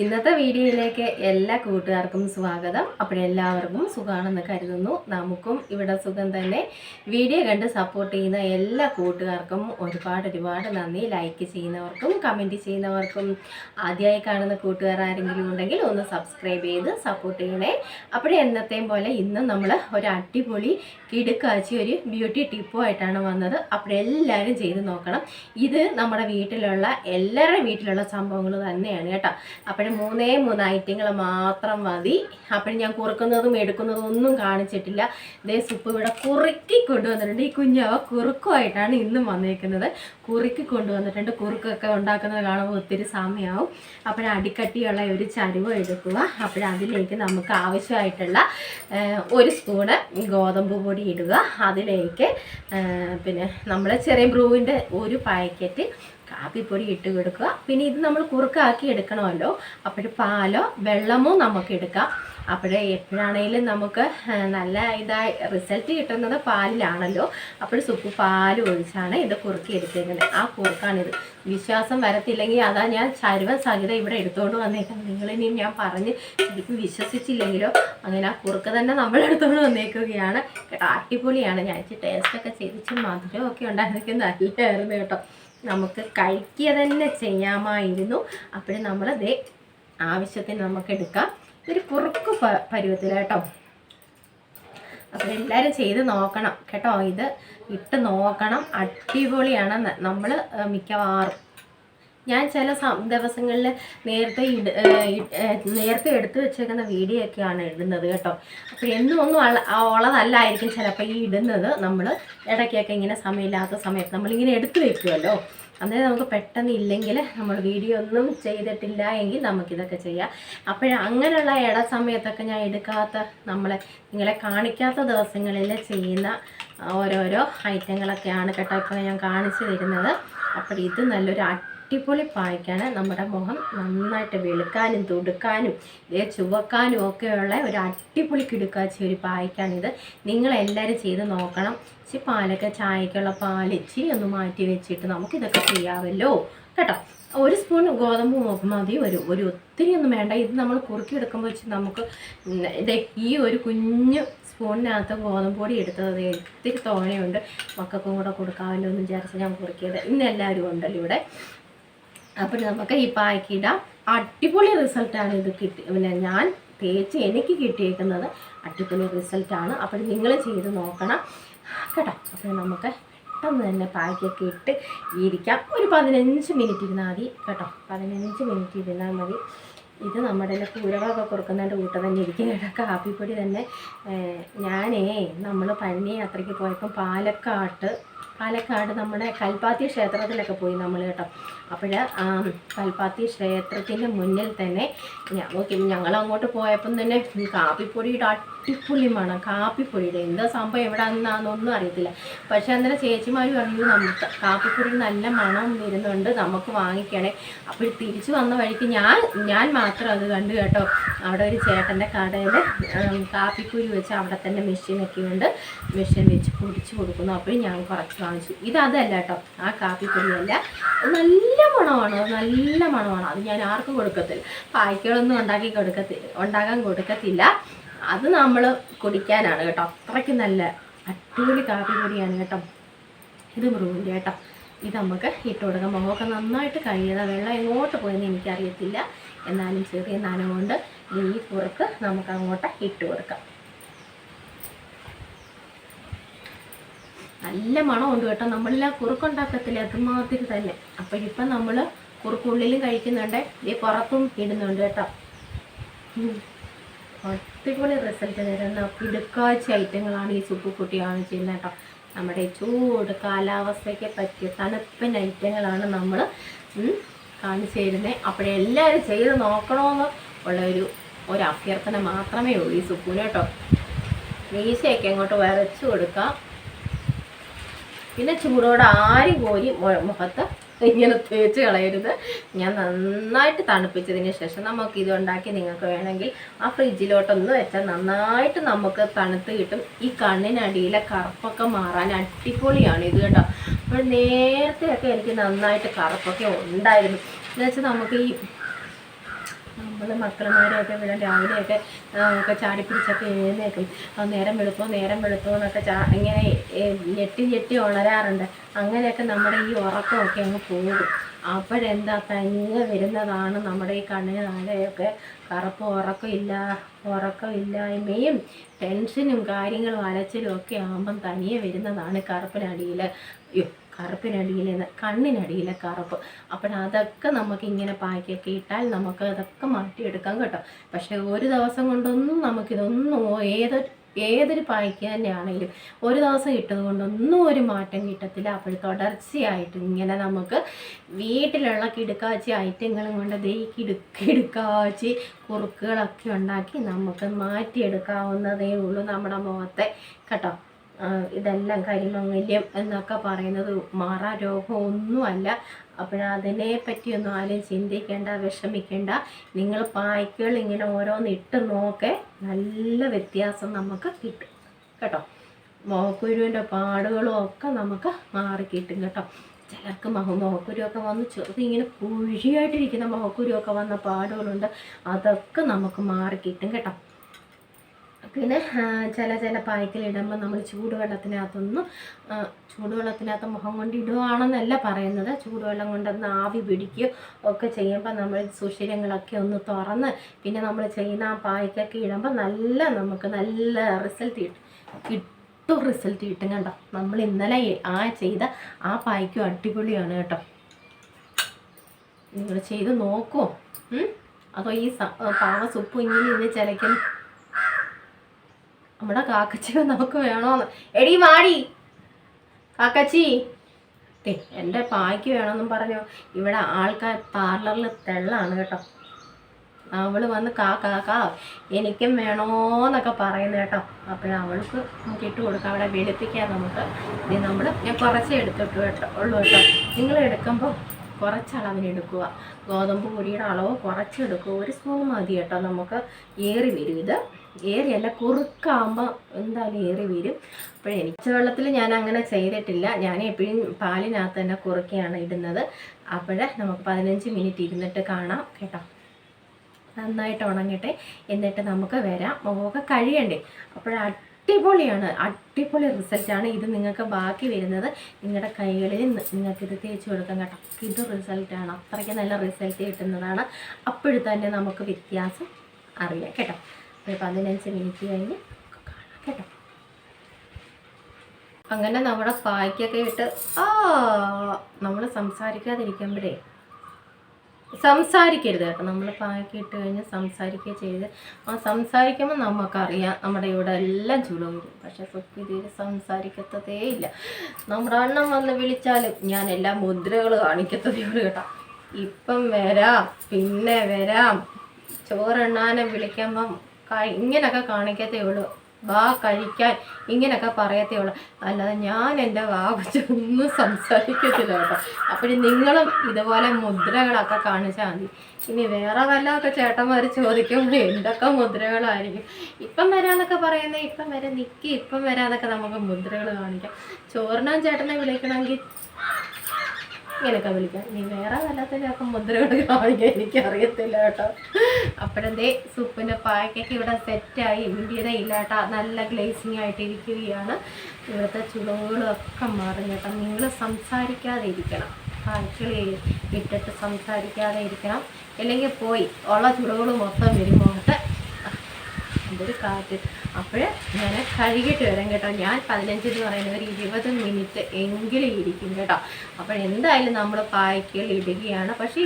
ഇന്നത്തെ വീഡിയോയിലേക്ക് എല്ലാ കൂട്ടുകാർക്കും സ്വാഗതം. അപ്പോഴെല്ലാവർക്കും സുഖമാണെന്ന് കരുതുന്നു. നമുക്കും ഇവിടെ സുഖം തന്നെ. വീഡിയോ കണ്ട് സപ്പോർട്ട് ചെയ്യുന്ന എല്ലാ കൂട്ടുകാർക്കും ഒരുപാട് നന്ദി. ലൈക്ക് ചെയ്യുന്നവർക്കും കമൻറ്റ് ചെയ്യുന്നവർക്കും ആദ്യമായി കാണുന്ന കൂട്ടുകാർ ആരെങ്കിലും ഉണ്ടെങ്കിൽ ഒന്ന് സബ്സ്ക്രൈബ് ചെയ്ത് സപ്പോർട്ട് ചെയ്യണേ. അപ്പോഴേ എന്നത്തെയും പോലെ ഇന്നും നമ്മൾ ഒരു അടിപൊളി കിടുക്കാച്ചി ഒരു ബ്യൂട്ടി ടിപ്പുമായിട്ടാണ് വന്നത്. അപ്പോഴെല്ലാവരും ചെയ്ത് നോക്കണം. ഇത് നമ്മുടെ വീട്ടിലുള്ള എല്ലാവരുടെ വീട്ടിലുള്ള സംഭവങ്ങൾ തന്നെയാണ് കേട്ടോ. അപ്പോഴും മൂന്ന് ഐറ്റങ്ങൾ മാത്രം മതി. അപ്പോഴും ഞാൻ കുറുക്കുന്നതും എടുക്കുന്നതും ഒന്നും കാണിച്ചിട്ടില്ല. ഇതേ സുപ്പ് ഇവിടെ കുറുക്കി കൊണ്ടുവന്നിട്ടുണ്ട്. ഈ കുഞ്ഞാവ കുറുക്കുമായിട്ടാണ് ഇന്നും വന്നേക്കുന്നത്. കുറുക്കി കൊണ്ടുവന്നിട്ടുണ്ട്. കുറുക്കൊക്കെ ഉണ്ടാക്കുന്നത് കാണുമ്പോൾ ഒത്തിരി സമയമാവും. അപ്പോഴും അടിക്കട്ടിയുള്ള ഒരു ചരുവം എടുക്കുക. അപ്പോഴതിലേക്ക് നമുക്ക് ആവശ്യമായിട്ടുള്ള ഒരു സ്പൂണ് ഗോതമ്പ് പൊടി ഇടുക. അതിലേക്ക് പിന്നെ നമ്മൾ ചെറിയ ബ്രൂവിൻ്റെ ഒരു പാക്കറ്റ് കാപ്പിപ്പൊടി ഇട്ട് കൊടുക്കുക. പിന്നെ ഇത് നമ്മൾ കുറുക്കാക്കി എടുക്കണമല്ലോ. അപ്പോൾ പാലോ വെള്ളമോ നമുക്ക് എടുക്കാം. അപ്പോഴേ എപ്പോഴാണേലും നമുക്ക് നല്ല ഇതായി റിസൾട്ട് കിട്ടുന്നത് പാലിലാണല്ലോ. അപ്പോൾ സുപ്പ് പാൽ ഒഴിച്ചാണ് ഇത് കുറുക്കി എടുത്തേക്കുന്നത്. ആ കുറുക്കാണിത്. വിശ്വാസം വരത്തില്ലെങ്കിൽ അതാ ഞാൻ ചരുവ സഹിതം ഇവിടെ എടുത്തുകൊണ്ട് വന്നേക്കുന്നത്. നിങ്ങളിനി ഞാൻ പറഞ്ഞ് ശരിക്കും വിശ്വസിച്ചില്ലെങ്കിലോ അങ്ങനെ ആ കുറുക്ക് തന്നെ നമ്മൾ എടുത്തുകൊണ്ട് വന്നേക്കുകയാണ് കേട്ടോ. അടിപൊളിയാണ്. ഞാൻ ടേസ്റ്റൊക്കെ ചെയ്തിച്ച് മധുരമൊക്കെ ഉണ്ടായിരുന്നെങ്കിൽ നല്ലതായിരുന്നു കേട്ടോ. നമുക്ക് കഴിക്കുക തന്നെ ചെയ്യാമായിരുന്നു. അപ്പോഴും നമ്മളത് ആവശ്യത്തിന് നമുക്ക് എടുക്കാം. ഒരു കുറുക്ക് പരുവത്തിലാട്ടോ. അപ്പോൾ എല്ലാവരും ചെയ്ത് നോക്കണം കേട്ടോ. ഇത് ഇട്ട് നോക്കണം. അടിപൊളിയാണ്. നമ്മൾ മിക്കവാറും ഞാൻ ചില ദിവസങ്ങളിൽ നേരത്തെ എടുത്തു വെച്ചേക്കുന്ന വീഡിയോ ഒക്കെയാണ് ഇടുന്നത് കേട്ടോ. അപ്പോൾ എന്നും ഒന്നും ഉള്ളതല്ലായിരിക്കും ചിലപ്പോൾ ഈ ഇടുന്നത്. നമ്മൾ ഇടയ്ക്കൊക്കെ ഇങ്ങനെ സമയമില്ലാത്ത സമയത്ത് നമ്മളിങ്ങനെ എടുത്തു വെക്കുമല്ലോ. അന്നേരം നമുക്ക് പെട്ടെന്ന് ഇല്ലെങ്കിൽ നമ്മൾ വീഡിയോ ഒന്നും ചെയ്തിട്ടില്ല എങ്കിൽ നമുക്കിതൊക്കെ ചെയ്യാം. അങ്ങനെയുള്ള സമയത്തൊക്കെ ഞാൻ എടുക്കാത്ത നിങ്ങളെ കാണിക്കാത്ത ദിവസങ്ങളിൽ ചെയ്യുന്ന ഓരോരോ ഐറ്റങ്ങളൊക്കെയാണ് കേട്ടോ ഇപ്പോൾ ഞാൻ കാണിച്ചു തരുന്നത്. അപ്പോൾ ഇത് നല്ലൊരു അടിപൊളി പായ്ക്കാണ്. നമ്മുടെ മുഖം നന്നായിട്ട് വെളുക്കാനും തുടുക്കാനും ചുവക്കാനും ഒക്കെയുള്ള ഒരു അടിപൊളി കിടുക്കാച്ചി ഒരു പായ്ക്കാണിത്. നിങ്ങളെല്ലാവരും ചെയ്ത് നോക്കണം. പാലൊക്കെ ചായക്കുള്ള പാലിച്ചി ഒന്ന് മാറ്റി വെച്ചിട്ട് നമുക്കിതൊക്കെ ചെയ്യാമല്ലോ കേട്ടോ. ഒരു സ്പൂൺ ഗോതമ്പ് മതി. ഒരു ഒത്തിരി ഒന്നും വേണ്ട. ഇത് നമ്മൾ കുറുക്കിയെടുക്കുമ്പോൾ വെച്ച് നമുക്ക് ഈ ഒരു കുഞ്ഞു സ്പൂണിനകത്ത് ഗോതമ്പ് പൊടി എടുത്തത് ഒത്തിരി തോനെയുണ്ട്. മക്കൾക്കും കൂടെ കൊടുക്കാമല്ലോ എന്ന് വിചാരിച്ച് ഞാൻ കുറുക്കിയത്. ഇന്ന് എല്ലാവരും ഉണ്ടല്ലോ ഇവിടെ. അപ്പോൾ നമുക്ക് ഈ പായ്ക്കിടാം. അടിപൊളി റിസൾട്ടാണ് ഇത് പിന്നെ ഞാൻ തേച്ച് എനിക്ക് കിട്ടിയേക്കുന്നത് അടിപൊളി റിസൾട്ടാണ്. അപ്പോൾ നിങ്ങൾ ചെയ്ത് നോക്കണം കേട്ടോ. അപ്പോൾ നമുക്ക് പെട്ടെന്ന് തന്നെ പായ്ക്കൊക്കെ ഇട്ട് ഇരിക്കാം. ഒരു 15 മിനിറ്റ് ഇരുന്നാൽ മതി കേട്ടോ. 15 മിനിറ്റ് ഇരുന്നാൽ മതി. ഇത് നമ്മുടെ കൂരകളൊക്കെ കൊടുക്കുന്നതിൻ്റെ കൂട്ടം തന്നെ ഇരിക്കും കേട്ടോ. കാപ്പിപ്പൊടി തന്നെ നമ്മൾ പഴനി യാത്രയ്ക്ക് പോയപ്പോൾ പാലക്കാട് നമ്മുടെ കൽപ്പാത്തി ക്ഷേത്രത്തിലൊക്കെ പോയി നമ്മൾ കേട്ടോ. അപ്പോൾ കൽപ്പാത്തി ക്ഷേത്രത്തിൻ്റെ മുന്നിൽ തന്നെ ഞങ്ങൾ അങ്ങോട്ട് പോയപ്പം തന്നെ കാപ്പിപ്പൊടിയുടെ അടിപൊളി മണം. കാപ്പിപ്പൊടിയുടെ എന്താ സംഭവം എവിടെ നിന്നാണെന്നൊന്നും അറിയത്തില്ല. പക്ഷേ അന്നേരം ചേച്ചിമാർ പറഞ്ഞു നമുക്ക് കാപ്പിപ്പൊടി നല്ല മണം വരുന്നുണ്ട്, നമുക്ക് വാങ്ങിക്കണേ. അപ്പോൾ തിരിച്ചു വന്ന വഴിക്ക് ഞാൻ മാത്രം അത് കണ്ടു കേട്ടോ. അവിടെ ഒരു ചേട്ടൻ്റെ കടയിൽ കാപ്പിപ്പൊടി വെച്ച് അവിടെ തന്നെ മെഷീനൊക്കെ ഉണ്ട്. മെഷീൻ വെച്ച് പൊടിച്ച് കൊടുക്കുന്നു. അപ്പോൾ ഞാൻ കുറച്ച് വാങ്ങിച്ചു. ഇതല്ല കേട്ടോ. ആ കാപ്പിപ്പൊടിയല്ല. നല്ല മണമാണ്. അത് ഞാൻ ആർക്കും കൊടുക്കത്തില്ല. പായ്ക്കളൊന്നും ഉണ്ടാക്കാൻ കൊടുക്കത്തില്ല. അത് നമ്മൾ കുടിക്കാനാണ് കേട്ടോ. അത്രയ്ക്ക് നല്ല അടിപൊളി കാപ്പിപ്പൊടിയാണ് കേട്ടോ. ഇത് ബ്രൂവിൻ്റെ കേട്ടോ. ഇത് നമുക്ക് ഇട്ട് കൊടുക്കാം. മുഖമൊക്കെ നന്നായിട്ട് കഴിയുക. വെള്ളം എങ്ങോട്ട് പോയെന്ന് എനിക്കറിയത്തില്ല. എന്നാലും ചെറിയ നനവുകൊണ്ട് ഈ കുറുക്ക് നമുക്ക് അങ്ങോട്ട് ഇട്ട് കൊടുക്കാം. നല്ല മണമുണ്ട് കേട്ടോ. നമ്മളെല്ലാം കുറുക്കുണ്ടാക്കത്തില്ല അതുമാതിരി തന്നെ. അപ്പോൾ ഇപ്പം നമ്മൾ കുറുക്കുള്ളിലും കഴിക്കുന്നുണ്ട്, ഈ പുറത്തും ഇടുന്നുണ്ട് കേട്ടോ. അടിപൊളി റിസൾട്ട് തരുന്ന കിടുക്കാച്ചി ഐറ്റങ്ങളാണ് ഈ സുപ്പുക്കുട്ടിയാണ് ചെയ്യുന്നത് കേട്ടോ. നമ്മുടെ ചൂട് കാലാവസ്ഥയ്ക്ക് പറ്റിയ തണുപ്പൻ ഐറ്റങ്ങളാണ് നമ്മൾ കാണിച്ചു തരുന്നത്. അപ്പോഴെല്ലാവരും ചെയ്ത് നോക്കണമെന്ന് ഉള്ള ഒരു അഭ്യർത്ഥന മാത്രമേ ഉള്ളൂ ഈ സുപ്പൂന് കേട്ടോ. മീശയൊക്കെ അങ്ങോട്ട് വരച്ചു കൊടുക്കാം. പിന്നെ ചൂടോടെ ആരും കോരി മുഖത്ത് ഇങ്ങനെ തേച്ച് കളയരുത്. ഞാൻ നന്നായിട്ട് തണുപ്പിച്ചതിന് ശേഷം നമുക്കിത് ഉണ്ടാക്കി നിങ്ങൾക്ക് വേണമെങ്കിൽ ആ ഫ്രിഡ്ജിലോട്ടൊന്ന് വെച്ചാൽ നന്നായിട്ട് നമുക്ക് തണുത്ത് കിട്ടും. ഈ കണ്ണിനടിയിലെ കറുപ്പൊക്കെ മാറാൻ അടിപൊളിയാണ് ഇത് കേട്ടോ. അപ്പോൾ നേരത്തെയൊക്കെ എനിക്ക് നന്നായിട്ട് കറുപ്പൊക്കെ ഉണ്ടായിരുന്നു. എന്നുവെച്ചാൽ നമുക്ക് ഈ നമ്മൾ മക്കളുമാരെയൊക്കെ ഇവിടെ രാവിലെയൊക്കെ ഒക്കെ ചാടിപ്പിടിച്ചൊക്കെ എഴുന്നേക്കും. നേരം വെളുത്തോ എന്നൊക്കെ ഇങ്ങനെ ഞെട്ടി ഉണരാറുണ്ട്. അങ്ങനെയൊക്കെ നമ്മുടെ ഈ ഉറക്കമൊക്കെ അങ്ങ് പോകും. അപ്പോഴെന്താ തനിയെ വരുന്നതാണ് നമ്മുടെ ഈ കണ്ണിന് താഴെയൊക്കെ കറുപ്പ് ഉറക്കമില്ലായ്മയും ടെൻഷനും കാര്യങ്ങളും അലച്ചിലും ഒക്കെ ആകുമ്പം തനിയെ വരുന്നതാണ് കണ്ണിനടിയിലെ കറുപ്പ്. അപ്പോഴതൊക്കെ നമുക്ക് ഇങ്ങനെ പായ്ക്കൊക്കെ ഇട്ടാൽ നമുക്ക് അതൊക്കെ മാറ്റിയെടുക്കാം കേട്ടോ. പക്ഷേ ഒരു ദിവസം കൊണ്ടൊന്നും നമുക്കിതൊന്നും ഏതൊരു പായ്ക്ക് തന്നെയാണെങ്കിലും ഒരു ദിവസം ഇട്ടത് കൊണ്ടൊന്നും ഒരു മാറ്റം കിട്ടത്തില്ല. അപ്പോൾ തുടർച്ചയായിട്ട് ഇങ്ങനെ നമുക്ക് വീട്ടിലുള്ള കിടുക്കാച്ചി ഐറ്റങ്ങളും കൊണ്ട് കിടുക്കാച്ചി കുറുക്കുകളൊക്കെ ഉണ്ടാക്കി നമുക്ക് മാറ്റിയെടുക്കാവുന്നതേ ഉള്ളൂ നമ്മുടെ മുഖത്തെ കേട്ടോ. ഇതെല്ലാം കരിമംഗല്യം എന്നൊക്കെ പറയുന്നത് മാറാരോഗമൊന്നുമല്ല. അപ്പോഴതിനെ പറ്റിയൊന്നും ആരും ചിന്തിക്കേണ്ട, വിഷമിക്കേണ്ട. നിങ്ങൾ പായ്ക്കുകൾ ഇങ്ങനെ ഓരോന്നിട്ട് നോക്കെ നല്ല വ്യത്യാസം നമുക്ക് കിട്ടും കേട്ടോ. മുഖക്കുരുവിൻ്റെ പാടുകളും ഒക്കെ നമുക്ക് മാറിക്കിട്ടും കേട്ടോ. ചിലർക്ക് മുഖക്കുരുവൊക്കെ വന്ന് ഇങ്ങനെ കുഴിയായിട്ടിരിക്കുന്ന മുഖക്കുരുവൊക്കെ വന്ന പാടുകളുണ്ട്. അതൊക്കെ നമുക്ക് മാറിക്കിട്ടും കേട്ടോ. പിന്നെ ചില പായ്ക്കലിടുമ്പോൾ നമ്മൾ ചൂടുവെള്ളത്തിനകത്ത് മുഖം കൊണ്ട് ഇടുകയാണെന്നല്ല പറയുന്നത്. ചൂടുവെള്ളം കൊണ്ടൊന്ന് ആവി പിടിക്കുകയോ ഒക്കെ ചെയ്യുമ്പോൾ നമ്മൾ സുഷിരങ്ങളൊക്കെ ഒന്ന് തുറന്ന് പിന്നെ നമ്മൾ ചെയ്യുന്ന ആ പായ്ക്കൊക്കെ ഇടുമ്പോൾ നമുക്ക് നല്ല റിസൾട്ട് കിട്ടും കേട്ടോ. നമ്മൾ ഇന്നലെ ചെയ്ത ആ പായ്ക്കും അടിപൊളിയാണ് കേട്ടോ. നിങ്ങൾ ചെയ്ത് നോക്കുമോ? അതോ ഈ പാവ സുപ്പ് ഇങ്ങനെ ചിലയ്ക്കും നമ്മുടെ കാക്കച്ചിയോ നമുക്ക് വേണോന്ന്? എടി മാടി കാക്കച്ചി, എൻ്റെ പായ്ക്ക് വേണമെന്നും പറഞ്ഞു ഇവിടെ ആൾക്കാർ പാർലറിൽ തെള്ളാണ് കേട്ടോ. അവൾ വന്ന് കാ എനിക്കും വേണോന്നൊക്കെ പറയുന്നു കേട്ടോ. അപ്പോഴവൾക്ക് നമുക്ക് ഇട്ട് കൊടുക്കാം. അവിടെ വെളുപ്പിക്കാൻ നമുക്ക് ഞാൻ കുറച്ചേ എടുത്തിട്ടു ഉള്ളൂ കേട്ടോ. നിങ്ങൾ എടുക്കുമ്പോൾ കുറച്ചളവിന് എടുക്കുക. ഗോതമ്പ് പൊടിയുടെ അളവ് കുറച്ചെടുക്കുക. 1 സ്പൂൺ മതി കേട്ടോ. നമുക്ക് ഏറി വരും. ഇത് ഏറിയല്ല, കുറുക്കാകുമ്പോൾ എന്തായാലും ഏറി വരും. അപ്പോൾ എനിക്ക് വെള്ളത്തിൽ ഞാൻ അങ്ങനെ ചെയ്തിട്ടില്ല. ഞാൻ എപ്പോഴും പാലിനകത്ത് തന്നെ കുറുക്കിയാണ് ഇടുന്നത്. അപ്പോഴേ നമുക്ക് 15 മിനിറ്റ് ഇരുന്നിട്ട് കാണാം കേട്ടോ. നന്നായിട്ട് ഉണങ്ങിട്ടെ എന്നിട്ട് നമുക്ക് വരാം. മുഖമൊക്കെ കഴിയണ്ടേ. അടിപൊളി റിസൾട്ടാണ് ഇത്. നിങ്ങൾക്ക് ബാക്കി വരുന്നത് നിങ്ങളുടെ കൈകളിൽ നിങ്ങൾക്കിത് തേച്ച് കൊടുക്കാം കേട്ടോ. ഇത് റിസൾട്ടാണ്, അത്രയ്ക്ക് നല്ല റിസൾട്ട് കിട്ടുന്നതാണ്. അപ്പോഴും തന്നെ നമുക്ക് വ്യത്യാസം അറിയാം കേട്ടോ. ഒരു 15 മിനിറ്റ് കഴിഞ്ഞ് കാണാം കേട്ടോ. അങ്ങനെ നമ്മുടെ പായ്ക്കൊക്കെ ഇട്ട് നമ്മൾ സംസാരിക്കരുത് കേട്ടോ. നമ്മൾ പായ്ക്ക് ഇട്ട് കഴിഞ്ഞ് സംസാരിക്കുക ചെയ്ത് സംസാരിക്കുമ്പോൾ നമുക്കറിയാം നമ്മുടെ ഇവിടെ എല്ലാം ചുള വരും. പക്ഷെ സുഖിതിയിൽ സംസാരിക്കത്തതേ ഇല്ല. നമ്മുടെ അണ്ണം വന്ന് വിളിച്ചാലും ഞാൻ എല്ലാ മുദ്രകൾ കാണിക്കത്തതേ ഉള്ളൂ കേട്ടോ. ഇപ്പം വരാം, പിന്നെ വരാം, ചോറെണ്ണാനെ വിളിക്കുമ്പം ഇങ്ങനെയൊക്കെ കാണിക്കത്തേ ഉള്ളൂ. വാ കഴിക്കാൻ ഇങ്ങനെയൊക്കെ പറയത്തേ ഉള്ളൂ. അല്ലാതെ ഞാൻ എൻ്റെ വാ വെച്ചൊന്നും സംസാരിക്കത്തില്ല കേട്ടോ. അപ്പോഴും നിങ്ങളും ഇതുപോലെ മുദ്രകളൊക്കെ കാണിച്ചാൽ മതി. ഇനി വേറെ വല്ലതൊക്കെ ചേട്ടന്മാർ ചോദിക്കുമ്പോൾ എന്തൊക്കെ മുദ്രകളായിരിക്കും. ഇപ്പം വരാന്നൊക്കെ പറയുന്നത്, ഇപ്പം വരാൻ നിൽക്കി, ഇപ്പം വരാന്നൊക്കെ നമുക്ക് മുദ്രകൾ കാണിക്കാം. ചോറിനാൻ ചേട്ടനെ വിളിക്കണമെങ്കിൽ ഇങ്ങനെയൊക്കെ വിളിക്കാം. ഇനി വേറെ വല്ലാത്തതിനൊക്കെ മുദ്രകൾ കാണിക്കാൻ എനിക്കറിയത്തില്ല കേട്ടോ. അപ്പോഴെന്തേ സൂപ്പിൻ്റെ പായ്ക്കൊക്കെ ഇവിടെ സെറ്റായി. ഇന്ത്യയില്ല കേട്ടോ. നല്ല ഗ്ലേസിങ് ആയിട്ട് ഇരിക്കുകയാണ്. ഇവിടുത്തെ ചുളവുകളൊക്കെ മാറും കേട്ടോ. നിങ്ങൾ സംസാരിക്കാതെ ഇരിക്കണം. പായ്ക്കൾ ഇട്ടിട്ട് സംസാരിക്കാതെ ഇരിക്കണം. അല്ലെങ്കിൽ പോയി ഉള്ള ചുളവുകൾ മൊത്തം വരുമ്പോഴത്തെ എന്തൊരു കാറ്റ്. അപ്പോൾ ഞാൻ കഴുകിയിട്ട് വരാം കേട്ടോ. ഞാൻ 15 എന്ന് പറയുന്നത് ഒരു 20 മിനിറ്റ് എങ്കിലും ഇരിക്കും കേട്ടോ. അപ്പോൾ എന്തായാലും നമ്മൾ പായ്ക്കുകൾ ഇടുകയാണ്. പക്ഷേ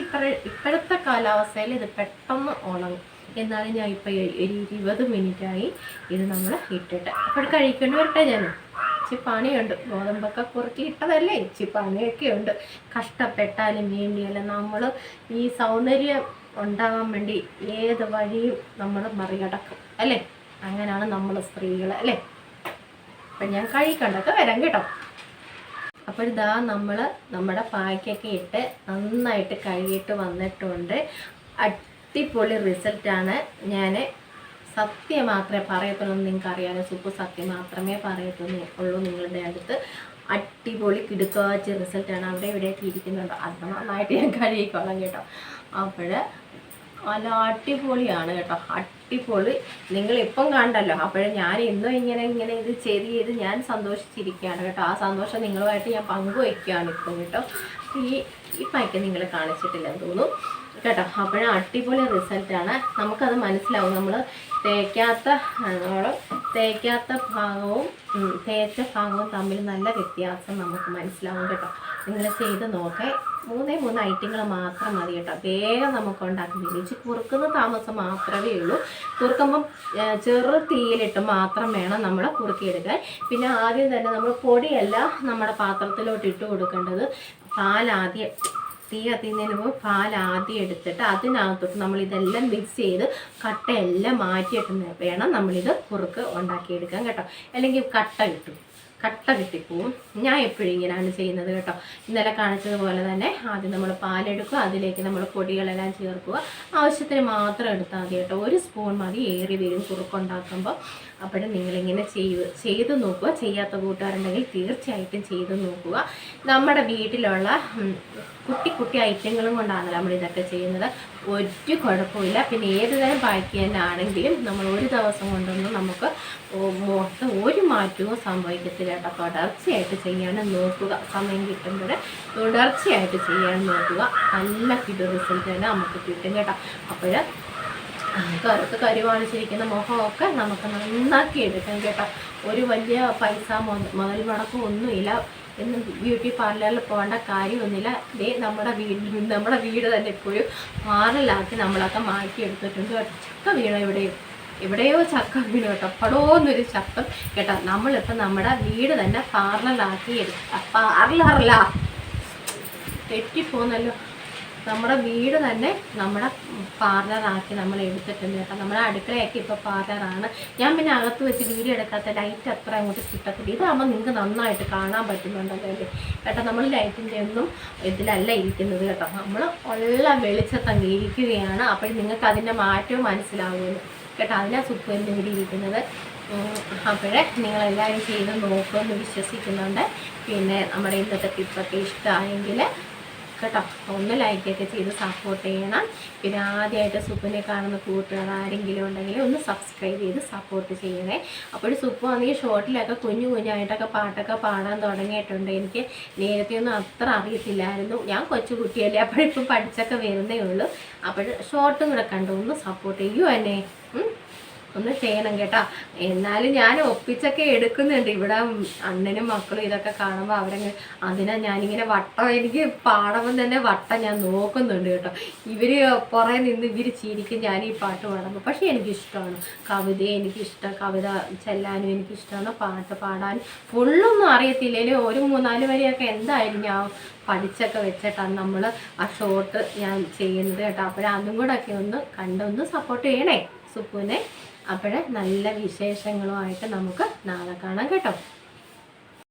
ഇപ്പോഴത്തെ കാലാവസ്ഥയിൽ ഇത് പെട്ടെന്ന് ഉണങ്ങും. എന്നാലും ഞാൻ ഇപ്പോൾ ഒരു 20 മിനിറ്റായി ഇത് നമ്മൾ ഇട്ടിട്ട്. അപ്പോൾ കഴിക്കേണ്ടി വരട്ടെ. ഞാൻ ഇച്ചിരി പണിയുണ്ട്. ഗോതമ്പൊക്കെ കുറുക്കി ഇട്ടതല്ലേ, ഇച്ചിരി പണിയൊക്കെ ഉണ്ട്. കഷ്ടപ്പെട്ടാലും വേണ്ടിയല്ല നമ്മൾ ഈ സൗന്ദര്യം ഉണ്ടാകാൻ വേണ്ടി ഏത് വഴിയും നമ്മൾ മറികടക്കും അല്ലേ. അങ്ങനെയാണ് നമ്മൾ സ്ത്രീകൾ അല്ലേ. അപ്പം ഞാൻ കഴിക്കണ്ടൊക്കെ വരാം കേട്ടോ. അപ്പോൾ ഇതാ നമ്മൾ നമ്മുടെ പായ്ക്കൊക്കെ ഇട്ട് നന്നായിട്ട് കഴുകിയിട്ട് വന്നിട്ടുണ്ട്. അടിപൊളി റിസൾട്ടാണ്. ഞാൻ സത്യം മാത്രമേ പറയത്തുള്ളൂ. നിങ്ങൾക്ക് അറിയാലോ, സൂപ്പ് സത്യം മാത്രമേ പറയത്തുള്ളൂ നിങ്ങളുടെ അടുത്ത്. അടിപൊളി കിടുക്കാച്ച റിസൾട്ടാണ്. അവിടെ ഇവിടെയൊക്കെ ഇരിക്കുന്നുണ്ട്. അത് നന്നായിട്ട് ഞാൻ കഴുകിക്കോളാം കേട്ടോ. അപ്പോൾ നല്ല അടിപൊളിയാണ് കേട്ടോ, അടിപൊളി. നിങ്ങളിപ്പം കണ്ടല്ലോ, അപ്പോഴും ഞാൻ ഇന്നും ഇങ്ങനെ ഇത് ചെയ്ത് ഞാൻ സന്തോഷിച്ചിരിക്കുകയാണ് കേട്ടോ. ആ സന്തോഷം നിങ്ങളുമായിട്ട് ഞാൻ പങ്കുവയ്ക്കുകയാണ് ഇപ്പം കേട്ടോ. ഈ പായ്ക്ക് നിങ്ങൾ കാണിച്ചിട്ടില്ലെന്ന് തോന്നുന്നു കേട്ടോ. അപ്പോഴും അടിപൊളി റിസൾട്ടാണ്. നമുക്കത് മനസ്സിലാവും. നമ്മൾ തേക്കാത്ത ഭാഗവും തേച്ച ഭാഗവും തമ്മിൽ നല്ല വ്യത്യാസം നമുക്ക് മനസ്സിലാവും കേട്ടോ. നിങ്ങൾ ചെയ്ത് നോക്കേ. 3 ഐറ്റങ്ങൾ മാത്രം മതി കേട്ടോ, വേഗം നമുക്ക് ഉണ്ടാക്കി തിരിച്ച്. കുറുക്കുന്ന താമസം മാത്രമേ ഉള്ളൂ. കുറുക്കുമ്പം ചെറു തീയിലിട്ട് മാത്രം വേണം നമ്മൾ കുറുക്കിയെടുക്കാൻ. പിന്നെ ആദ്യം തന്നെ നമ്മൾ പൊടിയല്ല നമ്മുടെ പാത്രത്തിലോട്ട് ഇട്ട് കൊടുക്കേണ്ടത്. പാലാദ്യം തീ കത്തിക്കുന്നതിന് മുമ്പ് പാലാദ്യം എടുത്തിട്ട് അതിനകത്തോട്ട് നമ്മളിതെല്ലാം മിക്സ് ചെയ്ത് കട്ടയെല്ലാം മാറ്റിയിട്ട് വേണം നമ്മളിത് കുറുക്ക് ഉണ്ടാക്കിയെടുക്കാൻ കേട്ടോ. അല്ലെങ്കിൽ കട്ട കിട്ടിപ്പോവും. ഞാൻ എപ്പോഴും ഇങ്ങനെയാണ് ചെയ്യുന്നത് കേട്ടോ. ഇന്നലെ കാണിച്ചതുപോലെ തന്നെ ആദ്യം നമ്മൾ പാലെടുക്കുക, അതിലേക്ക് നമ്മൾ പൊടികളെല്ലാം ചേർക്കുക. ആവശ്യത്തിന് മാത്രം എടുത്താൽ മതി കേട്ടോ. 1 സ്പൂൺ മതി, ഏറി വരും കുറുക്കുണ്ടാക്കുമ്പോൾ. അപ്പോഴും നിങ്ങളിങ്ങനെ ചെയ്ത് നോക്കുക. ചെയ്യാത്ത കൂട്ടുകാരുണ്ടെങ്കിൽ തീർച്ചയായിട്ടും ചെയ്ത് നോക്കുക. നമ്മുടെ വീട്ടിലുള്ള കുട്ടി ഐറ്റങ്ങളും കൊണ്ടാണ് നമ്മളിതൊക്കെ ചെയ്യുന്നത്. ഒരു കുഴപ്പമില്ല. പിന്നെ ഏത് തരം പായ്ക്കാനാണെങ്കിലും നമ്മൾ ഒരു ദിവസം കൊണ്ടൊന്നും നമുക്ക് മൊത്തം ഒരു മാറ്റവും സംഭവിക്കത്തില്ല കേട്ടോ. തുടർച്ചയായിട്ട് ചെയ്യാൻ നോക്കുക. സമയം കിട്ടുമ്പോൾ തുടർച്ചയായിട്ട് ചെയ്യാൻ നോക്കുക. നല്ല റിസൾട്ട് തന്നെ നമുക്ക് കിട്ടും കേട്ടോ. അപ്പോൾ കറുത്ത് കരിവാണിച്ചിരിക്കുന്ന മുഖമൊക്കെ നമുക്ക് നന്നാക്കി എടുക്കാം കേട്ടോ. ഒരു വലിയ പൈസ മുതൽ മുടക്കം ഒന്നുമില്ല. എന്ന് ബ്യൂട്ടി പാർലറിൽ പോകേണ്ട കാര്യമൊന്നുമില്ല. നമ്മുടെ വീട് തന്നെ ഇപ്പോഴും പാർലറിലാക്കി നമ്മളൊക്കെ മാറ്റിയെടുത്തിട്ടുണ്ട്. ചക്ക വീണോ എവിടെയോ ചക്ക വീണു കേട്ടോ. പടോന്നൊരു ശബ്ദം കേട്ടോ. നമ്മളിപ്പോൾ നമ്മുടെ വീട് തന്നെ പാർലറില തെറ്റിപ്പോന്നല്ലോ. നമ്മുടെ വീട് തന്നെ നമ്മുടെ പാർലറാക്കി നമ്മൾ എടുത്തിട്ടുണ്ട് കേട്ടോ. നമ്മുടെ അടുക്കളയൊക്കെ ഇപ്പോൾ പാർലറാണ്. ഞാൻ പിന്നെ അകത്ത് വെച്ച് വീഡിയോ എടുക്കാത്ത, ലൈറ്റ് അത്ര അങ്ങോട്ട് കിട്ടത്തില്ല. ഇതാകുമ്പോൾ നിങ്ങൾക്ക് നന്നായിട്ട് കാണാൻ പറ്റുന്നുണ്ടല്ലോ കേട്ടോ. നമ്മൾ ലൈറ്റിൻ്റെ ഒന്നും ഇതിലല്ല ഇരിക്കുന്നത് കേട്ടോ. നമ്മൾ ഉള്ള വെളിച്ചത്തങ്ങ് ഇരിക്കുകയാണ്. അപ്പോൾ നിങ്ങൾക്ക് അതിൻ്റെ മാറ്റവും മനസ്സിലാവുമല്ലോ കേട്ടോ. അതിനാണ് സുപ്പറിൻ്റെ ഇവിടെ ഇരിക്കുന്നത്. അപ്പോഴേ നിങ്ങളെല്ലാവരും ചെയ്ത് നോക്കുമെന്ന് വിശ്വസിക്കുന്നുണ്ട്. പിന്നെ നമ്മുടെ ഇന്നത്തെ ടിപ്പൊക്കെ ഇഷ്ടമായെങ്കിൽ കേട്ടോ ഒന്ന് ലൈക്കൊക്കെ ചെയ്ത് സപ്പോർട്ട് ചെയ്യണം. പിന്നെ ആദ്യമായിട്ട് സുപ്പിനെ കാണുന്ന കൂട്ടുകാർ ആരെങ്കിലും ഉണ്ടെങ്കിൽ ഒന്ന് സബ്സ്ക്രൈബ് ചെയ്ത് സപ്പോർട്ട് ചെയ്യണേ. അപ്പോൾ സുപ്പ് വന്നെങ്കിൽ ഷോർട്ടിലൊക്കെ കുഞ്ഞായിട്ടൊക്കെ പാട്ടൊക്കെ പാടാൻ തുടങ്ങിയിട്ടുണ്ട്. എനിക്ക് നേരത്തെ ഒന്നും അത്ര അറിയത്തില്ലായിരുന്നു. ഞാൻ കൊച്ചു കുട്ടിയല്ലേ, അപ്പോഴിപ്പം പഠിച്ചൊക്കെ വരുന്നേ ഉള്ളൂ. അപ്പോൾ ഷോർട്ടും കൂടെ കണ്ടു ഒന്ന് സപ്പോർട്ട് ചെയ്യുമോ എന്നെ? ഒന്ന് ചെയ്യണം കേട്ടോ. എന്നാലും ഞാൻ ഒപ്പിച്ചൊക്കെ എടുക്കുന്നുണ്ട്. ഇവിടെ അണ്ണനും മക്കളും ഇതൊക്കെ കാണുമ്പോൾ അതിനാ ഞാനിങ്ങനെ എനിക്ക് പാടുമ്പോൾ തന്നെ ഞാൻ നോക്കുന്നുണ്ട് കേട്ടോ. പുറകെ നിന്ന് ചിരിക്കും ഞാൻ ഈ പാട്ട് പാടുമ്പോൾ. പക്ഷേ എനിക്കിഷ്ടമാണ് എനിക്കിഷ്ടം, കവിത ചെല്ലാനും എനിക്കിഷ്ടമാണ്. പാട്ട് പാടാനും ഫുള്ളൊന്നും അറിയത്തില്ലേലും ഒരു 3-4 വരെയൊക്കെ എന്തായാലും ഞാൻ പഠിച്ചൊക്കെ വെച്ചിട്ടാണ് നമ്മൾ ആ ഷോട്ട് ഞാൻ ചെയ്യുന്നത് കേട്ടോ. അതും കൂടെ ഒക്കെ ഒന്ന് കണ്ടൊന്ന് സപ്പോർട്ട് ചെയ്യണേ സുപ്പുവിനെ. അപ്പോൾ നല്ല വിശേഷങ്ങളുമായിട്ട് നമുക്ക് നാളെ കാണാം കേട്ടോ.